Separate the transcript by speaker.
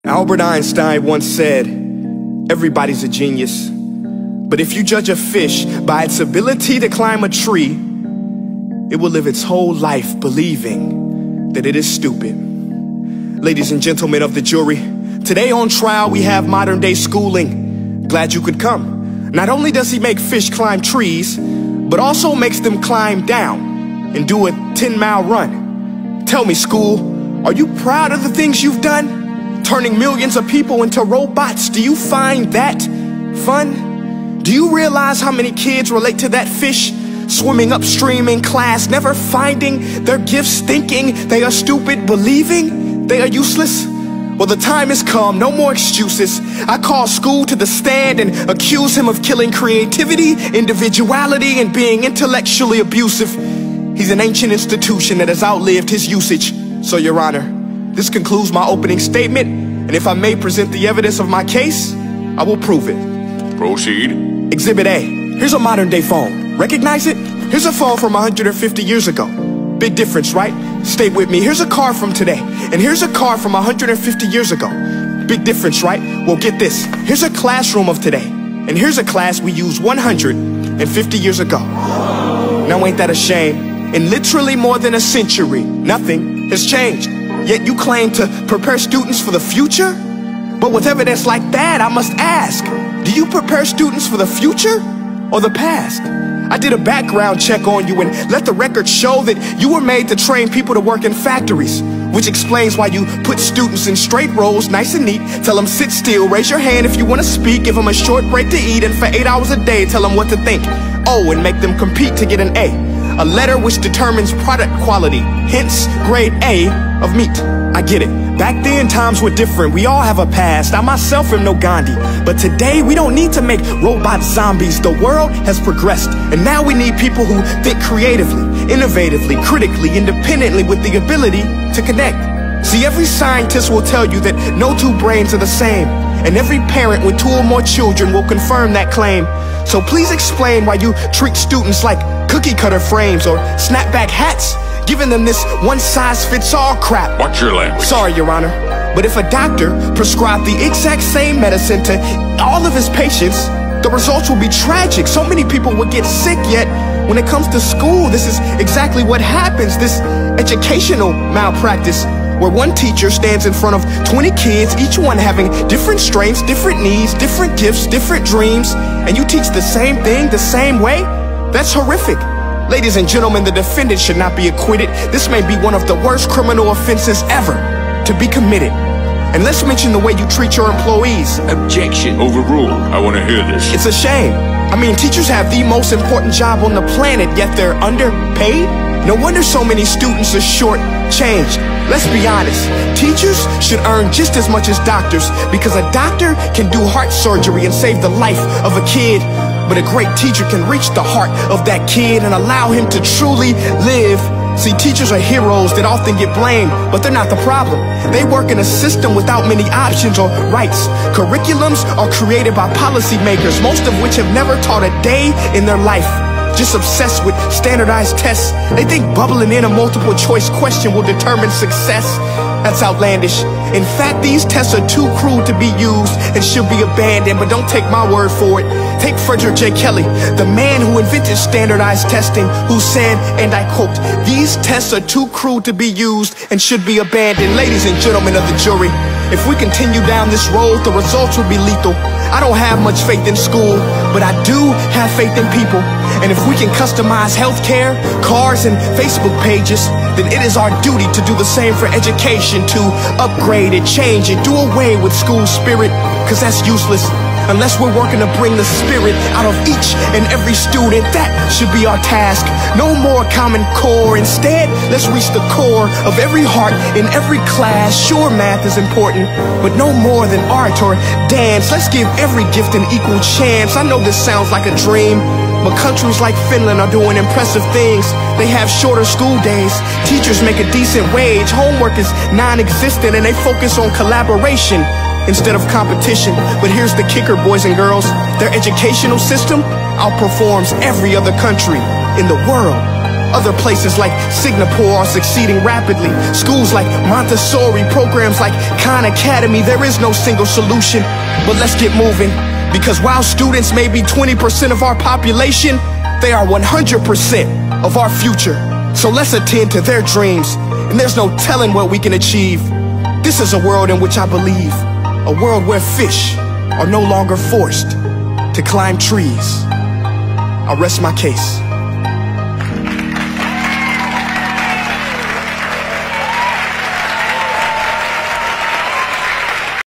Speaker 1: Albert Einstein once said, everybody's a genius, but if you judge a fish by its ability to climb a tree, it will live its whole life believing that it is stupid. Ladies and gentlemen of the jury, today on trial we have modern day schooling. Glad you could come. Not only does he make fish climb trees, but also makes them climb down and do a 10-mile run. Tell me, school, are you proud of the things you've done? Turning millions of people into robots, do you find that fun? Do you realize how many kids relate to that fish swimming upstream in class, never finding their gifts, thinking they are stupid, believing they are useless? Well, the time has come, no more excuses. I call school to the stand and accuse him of killing creativity, individuality, and being intellectually abusive. He's an ancient institution that has outlived his usage. So, Your Honor, this concludes my opening statement, and if I may present the evidence of my case, I will prove it.
Speaker 2: Proceed.
Speaker 1: Exhibit A. Here's a modern day phone. Recognize it? Here's a phone from 150 years ago. Big difference, right? Stay with me. Here's a car from today, and here's a car from 150 years ago. Big difference, right? Well, get this. Here's a classroom of today, and here's a class we used 150 years ago. Now ain't that a shame? In literally more than a century, nothing has changed. Yet you claim to prepare students for the future? But with evidence like that, I must ask, do you prepare students for the future or the past? I did a background check on you and let the record show that you were made to train people to work in factories, which explains why you put students in straight rows, nice and neat, tell them sit still, raise your hand if you want to speak, give them a short break to eat, and for 8 hours a day tell them what to think. Oh, and make them compete to get an A letter which determines product quality, hence grade A of meat. I get it. Back then, times were different. We all have a past. I myself am no Gandhi. But today, we don't need to make robot zombies. The world has progressed. And now we need people who think creatively, innovatively, critically, independently, with the ability to connect. See, every scientist will tell you that no two brains are the same. And every parent with 2 or more children will confirm that claim. So please explain why you treat students like cookie cutter frames or snapback hats, giving them this one-size-fits-all crap.
Speaker 2: Watch your language.
Speaker 1: Sorry, Your Honor, but if a doctor prescribed the exact same medicine to all of his patients, the results will be tragic. So many people would get sick, yet when it comes to school, this is exactly what happens. This educational malpractice, where one teacher stands in front of 20 kids, each one having different strengths, different needs, different gifts, different dreams, and you teach the same thing the same way? That's horrific. Ladies and gentlemen, the defendant should not be acquitted. This may be one of the worst criminal offenses ever to be committed. And let's mention the way you treat your employees.
Speaker 2: Objection. Overruled. I want to hear this.
Speaker 1: It's a shame. I mean, teachers have the most important job on the planet, yet they're underpaid? No wonder so many students are short-changed. Let's be honest, teachers should earn just as much as doctors, because a doctor can do heart surgery and save the life of a kid, but a great teacher can reach the heart of that kid and allow him to truly live. See, teachers are heroes that often get blamed, but they're not the problem. They work in a system without many options or rights. Curriculums are created by policymakers, most of which have never taught a day in their life. Just obsessed with standardized tests. They think bubbling in a multiple choice question will determine success. That's outlandish. In fact, these tests are too crude to be used and should be abandoned, but don't take my word for it. Take Frederick J. Kelly, the man who invented standardized testing, who said, and I quote, "These tests are too crude to be used and should be abandoned." Ladies and gentlemen of the jury, if we continue down this road, the results will be lethal. I don't have much faith in school, but I do have faith in people. And if we can customize healthcare, cars, and Facebook pages, then it is our duty to do the same for education, to upgrade it, change it, do away with school spirit, because that's useless. Unless we're working to bring the spirit out of each and every student, that should be our task. No more Common Core. Instead, let's reach the core of every heart in every class. Sure, math is important, but no more than art or dance. Let's give every gift an equal chance. I know this sounds like a dream, but countries like Finland are doing impressive things. They have shorter school days, teachers make a decent wage, homework is non-existent, and they focus on collaboration instead of competition. But here's the kicker, boys and girls. Their educational system outperforms every other country in the world. Other places like Singapore are succeeding rapidly. Schools like Montessori, programs like Khan Academy. There is no single solution, but let's get moving. Because while students may be 20% of our population, they are 100% of our future. So let's attend to their dreams, and there's no telling what we can achieve. This is a world in which I believe, a world where fish are no longer forced to climb trees. I rest my case.